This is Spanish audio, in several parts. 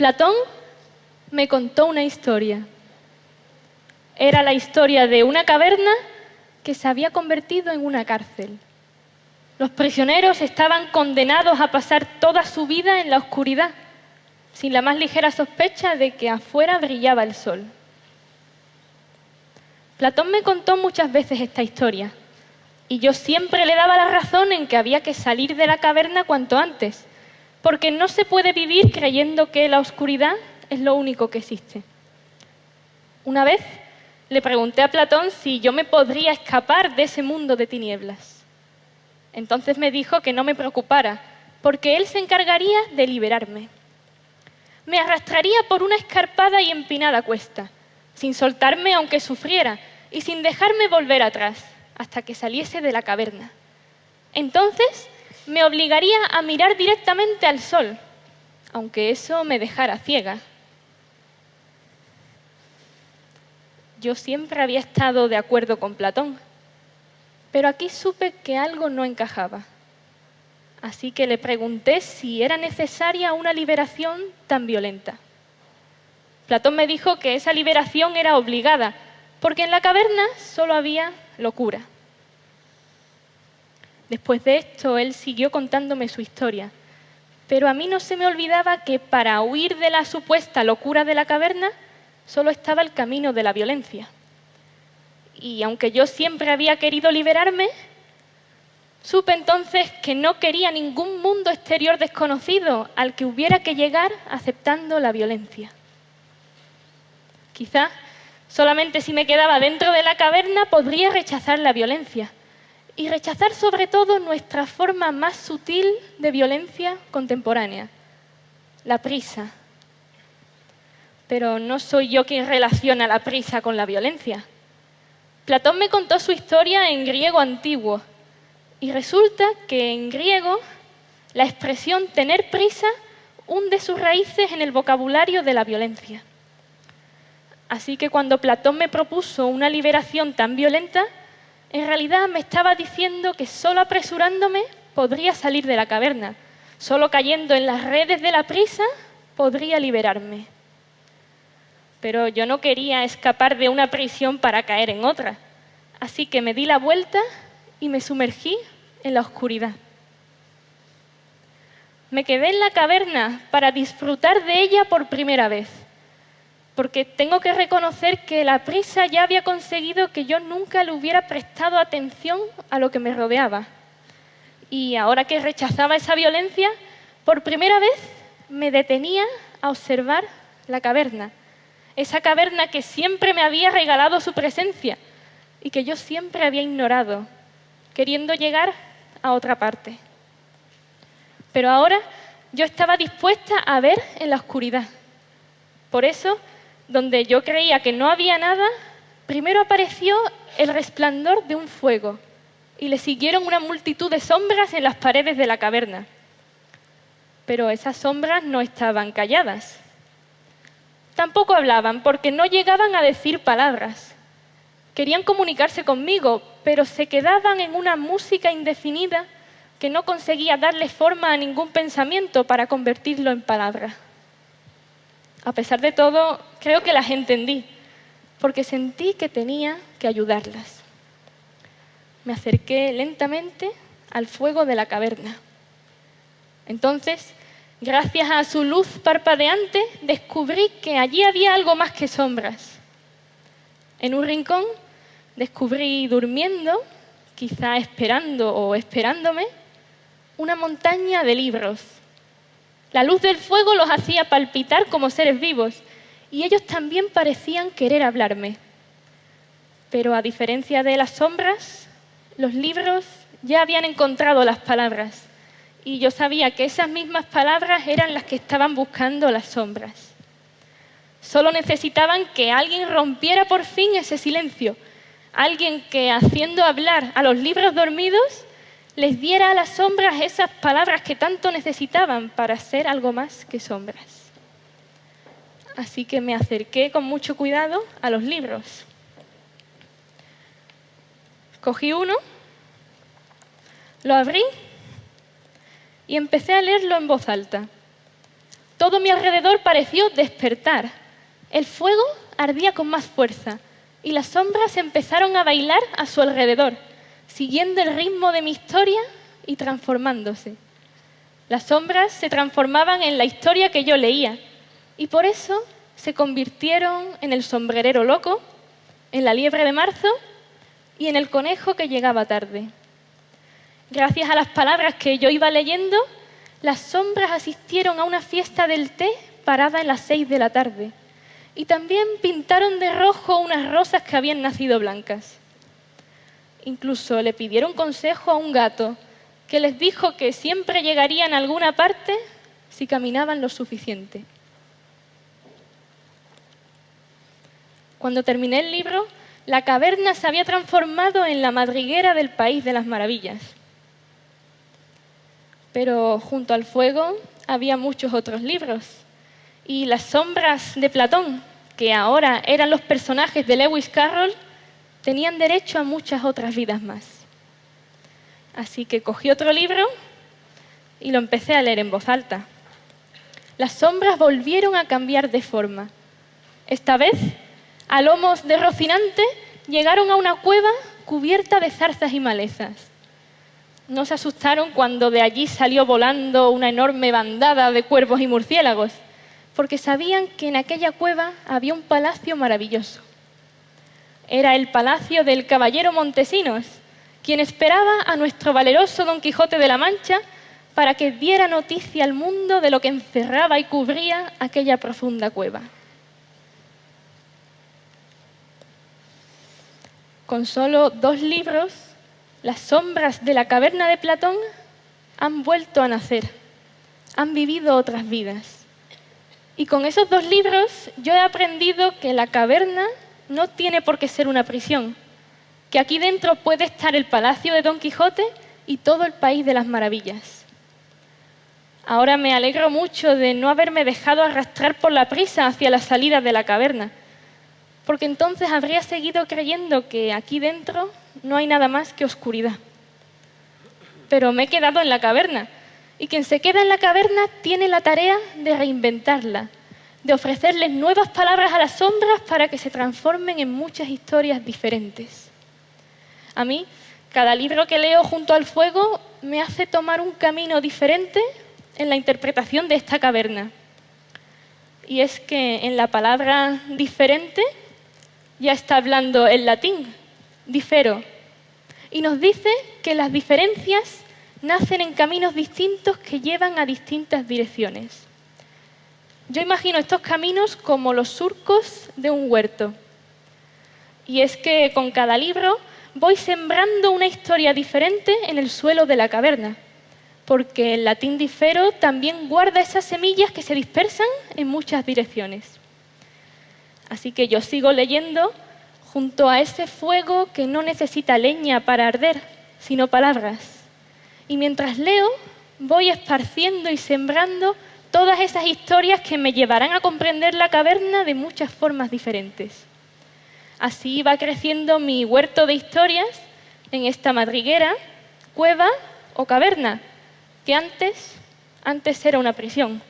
Platón me contó una historia. Era la historia de una caverna que se había convertido en una cárcel. Los prisioneros estaban condenados a pasar toda su vida en la oscuridad, sin la más ligera sospecha de que afuera brillaba el sol. Platón me contó muchas veces esta historia, y yo siempre le daba la razón en que había que salir de la caverna cuanto antes, porque no se puede vivir creyendo que la oscuridad es lo único que existe. Una vez le pregunté a Platón si yo me podría escapar de ese mundo de tinieblas. Entonces me dijo que no me preocupara, porque él se encargaría de liberarme. Me arrastraría por una escarpada y empinada cuesta, sin soltarme aunque sufriera, y sin dejarme volver atrás, hasta que saliese de la caverna. Entonces me obligaría a mirar directamente al sol, aunque eso me dejara ciega. Yo siempre había estado de acuerdo con Platón, pero aquí supe que algo no encajaba. Así que le pregunté si era necesaria una liberación tan violenta. Platón me dijo que esa liberación era obligada, porque en la caverna solo había locura. Después de esto, él siguió contándome su historia, pero a mí no se me olvidaba que para huir de la supuesta locura de la caverna, solo estaba el camino de la violencia. Y aunque yo siempre había querido liberarme, supe entonces que no quería ningún mundo exterior desconocido al que hubiera que llegar aceptando la violencia. Quizá solamente si me quedaba dentro de la caverna podría rechazar la violencia y rechazar sobre todo nuestra forma más sutil de violencia contemporánea, la prisa. Pero no soy yo quien relaciona la prisa con la violencia. Platón me contó su historia en griego antiguo y resulta que en griego la expresión tener prisa hunde sus raíces en el vocabulario de la violencia. Así que cuando Platón me propuso una liberación tan violenta, en realidad me estaba diciendo que solo apresurándome podría salir de la caverna, solo cayendo en las redes de la prisa podría liberarme. Pero yo no quería escapar de una prisión para caer en otra, así que me di la vuelta y me sumergí en la oscuridad. Me quedé en la caverna para disfrutar de ella por primera vez, porque tengo que reconocer que la prisa ya había conseguido que yo nunca le hubiera prestado atención a lo que me rodeaba. Y ahora que rechazaba esa violencia, por primera vez me detenía a observar la caverna, esa caverna que siempre me había regalado su presencia y que yo siempre había ignorado, queriendo llegar a otra parte. Pero ahora yo estaba dispuesta a ver en la oscuridad. Por eso, donde yo creía que no había nada, primero apareció el resplandor de un fuego y le siguieron una multitud de sombras en las paredes de la caverna. Pero esas sombras no estaban calladas. Tampoco hablaban porque no llegaban a decir palabras. Querían comunicarse conmigo, pero se quedaban en una música indefinida que no conseguía darle forma a ningún pensamiento para convertirlo en palabras. A pesar de todo, creo que las entendí, porque sentí que tenía que ayudarlas. Me acerqué lentamente al fuego de la caverna. Entonces, gracias a su luz parpadeante, descubrí que allí había algo más que sombras. En un rincón descubrí durmiendo, quizá esperando o esperándome, una montaña de libros. La luz del fuego los hacía palpitar como seres vivos y ellos también parecían querer hablarme. Pero a diferencia de las sombras, los libros ya habían encontrado las palabras y yo sabía que esas mismas palabras eran las que estaban buscando las sombras. Solo necesitaban que alguien rompiera por fin ese silencio, alguien que, haciendo hablar a los libros dormidos, les diera a las sombras esas palabras que tanto necesitaban para ser algo más que sombras. Así que me acerqué con mucho cuidado a los libros. Cogí uno, lo abrí y empecé a leerlo en voz alta. Todo todo mi alrededor pareció despertar. El fuego ardía con más fuerza y las sombras empezaron a bailar a su alrededor, siguiendo el ritmo de mi historia y transformándose. Las sombras se transformaban en la historia que yo leía y por eso se convirtieron en el sombrerero loco, en la liebre de marzo y en el conejo que llegaba tarde. Gracias a las palabras que yo iba leyendo, las sombras asistieron a una fiesta del té parada en las 6 de la tarde y también pintaron de rojo unas rosas que habían nacido blancas. Incluso le pidieron consejo a un gato que les dijo que siempre llegarían a alguna parte si caminaban lo suficiente. Cuando terminé el libro, la caverna se había transformado en la madriguera del País de las Maravillas. Pero junto al fuego había muchos otros libros. Y las sombras de Platón, que ahora eran los personajes de Lewis Carroll, tenían derecho a muchas otras vidas más. Así que cogí otro libro y lo empecé a leer en voz alta. Las sombras volvieron a cambiar de forma. Esta vez, a lomos de Rocinante, llegaron a una cueva cubierta de zarzas y malezas. No se asustaron cuando de allí salió volando una enorme bandada de cuervos y murciélagos, porque sabían que en aquella cueva había un palacio maravilloso. Era el palacio del caballero Montesinos, quien esperaba a nuestro valeroso Don Quijote de la Mancha para que diera noticia al mundo de lo que encerraba y cubría aquella profunda cueva. Con solo 2 libros, las sombras de la caverna de Platón han vuelto a nacer, han vivido otras vidas. Y con esos 2 libros yo he aprendido que la caverna no tiene por qué ser una prisión, que aquí dentro puede estar el palacio de Don Quijote y todo el País de las Maravillas. Ahora me alegro mucho de no haberme dejado arrastrar por la prisa hacia la salida de la caverna, porque entonces habría seguido creyendo que aquí dentro no hay nada más que oscuridad. Pero me he quedado en la caverna, y quien se queda en la caverna tiene la tarea de reinventarla, de ofrecerles nuevas palabras a las sombras para que se transformen en muchas historias diferentes. A mí, cada libro que leo junto al fuego me hace tomar un camino diferente en la interpretación de esta caverna. Y es que en la palabra diferente ya está hablando el latín, difero, y nos dice que las diferencias nacen en caminos distintos que llevan a distintas direcciones. Yo imagino estos caminos como los surcos de un huerto. Y es que con cada libro voy sembrando una historia diferente en el suelo de la caverna, porque el latín difero también guarda esas semillas que se dispersan en muchas direcciones. Así que yo sigo leyendo junto a ese fuego que no necesita leña para arder, sino palabras. Y mientras leo, voy esparciendo y sembrando todas esas historias que me llevarán a comprender la caverna de muchas formas diferentes. Así va creciendo mi huerto de historias en esta madriguera, cueva o caverna, que antes era una prisión.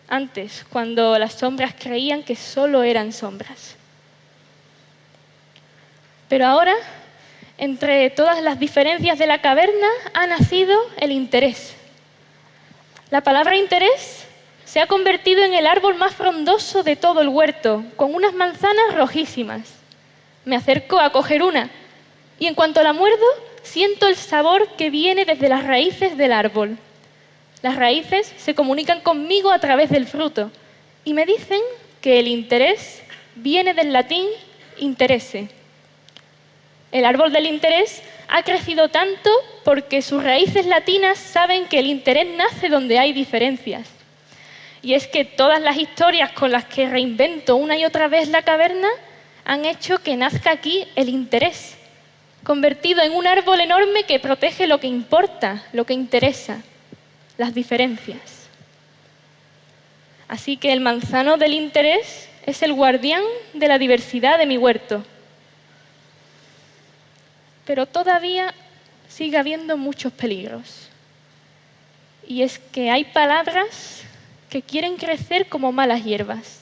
Antes, cuando las sombras creían que solo eran sombras. Pero ahora, entre todas las diferencias de la caverna, ha nacido el interés. La palabra interés se ha convertido en el árbol más frondoso de todo el huerto, con unas manzanas rojísimas. Me acerco a coger una y en cuanto la muerdo, siento el sabor que viene desde las raíces del árbol. Las raíces se comunican conmigo a través del fruto y me dicen que el interés viene del latín interesse. El árbol del interés ha crecido tanto porque sus raíces latinas saben que el interés nace donde hay diferencias. Y es que todas las historias con las que reinvento una y otra vez la caverna han hecho que nazca aquí el interés, convertido en un árbol enorme que protege lo que importa, lo que interesa, las diferencias. Así que el manzano del interés es el guardián de la diversidad de mi huerto. Pero todavía sigue habiendo muchos peligros. Y es que hay palabras que quieren crecer como malas hierbas.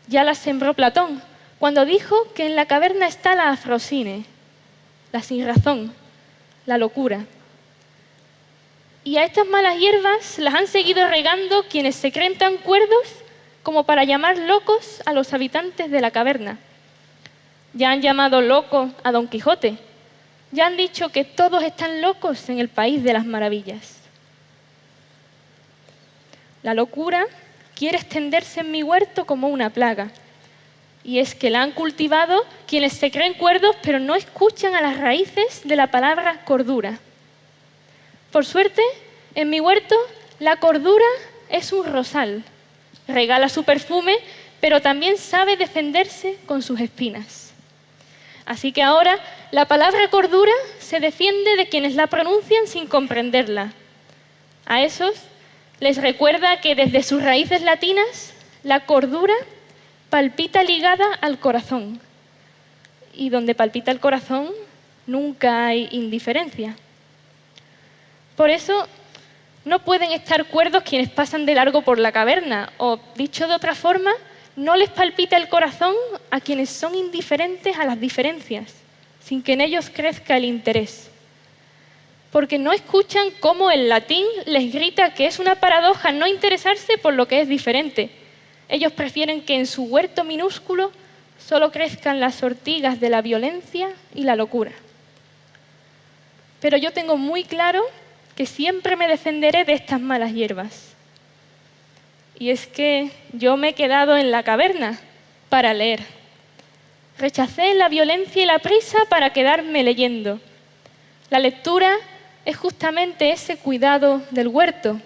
Ya las sembró Platón, cuando dijo que en la caverna está la afrosine, la sinrazón, la locura. Y a estas malas hierbas las han seguido regando quienes se creen tan cuerdos como para llamar locos a los habitantes de la caverna. Ya han llamado loco a Don Quijote. Ya han dicho que todos están locos en el país de las maravillas. La locura quiere extenderse en mi huerto como una plaga. Y es que la han cultivado quienes se creen cuerdos pero no escuchan a las raíces de la palabra cordura. Por suerte, en mi huerto la cordura es un rosal. Regala su perfume, pero también sabe defenderse con sus espinas. Así que ahora la palabra cordura se defiende de quienes la pronuncian sin comprenderla. A esos les recuerda que desde sus raíces latinas la cordura palpita ligada al corazón. Y donde palpita el corazón nunca hay indiferencia. Por eso no pueden estar cuerdos quienes pasan de largo por la caverna, o, dicho de otra forma, no les palpita el corazón a quienes son indiferentes a las diferencias, sin que en ellos crezca el interés. Porque no escuchan cómo el latín les grita que es una paradoja no interesarse por lo que es diferente. Ellos prefieren que en su huerto minúsculo solo crezcan las ortigas de la violencia y la locura. Pero yo tengo muy claro que siempre me defenderé de estas malas hierbas. Y es que yo me he quedado en la caverna para leer. Rechacé la violencia y la prisa para quedarme leyendo. La lectura es justamente ese cuidado del huerto.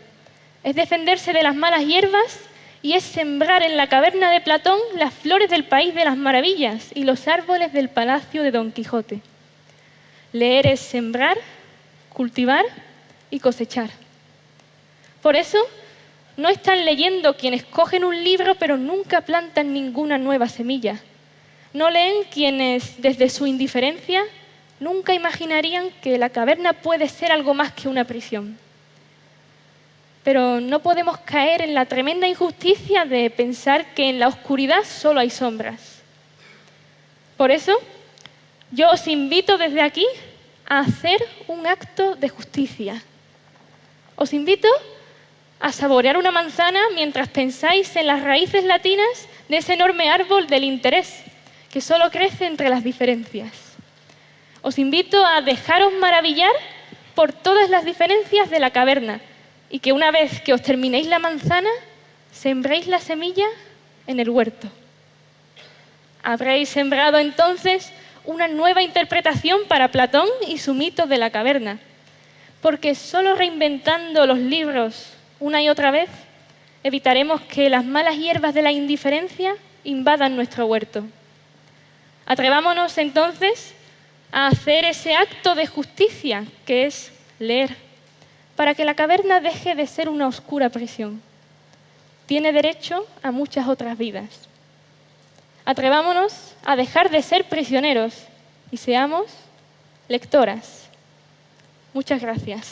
Es defenderse de las malas hierbas y es sembrar en la caverna de Platón las flores del país de las maravillas y los árboles del palacio de Don Quijote. Leer es sembrar, cultivar y cosechar. Por eso, no están leyendo quienes cogen un libro pero nunca plantan ninguna nueva semilla. No leen quienes, desde su indiferencia, nunca imaginarían que la caverna puede ser algo más que una prisión. Pero no podemos caer en la tremenda injusticia de pensar que en la oscuridad solo hay sombras. Por eso, yo os invito desde aquí a hacer un acto de justicia. Os invito a saborear una manzana mientras pensáis en las raíces latinas de ese enorme árbol del interés que solo crece entre las diferencias. Os invito a dejaros maravillar por todas las diferencias de la caverna y que una vez que os terminéis la manzana, sembréis la semilla en el huerto. Habréis sembrado entonces una nueva interpretación para Platón y su mito de la caverna, porque solo reinventando los libros una y otra vez evitaremos que las malas hierbas de la indiferencia invadan nuestro huerto. Atrevámonos entonces a hacer ese acto de justicia que es leer, para que la caverna deje de ser una oscura prisión. Tiene derecho a muchas otras vidas. Atrevámonos a dejar de ser prisioneros y seamos lectoras. Muchas gracias.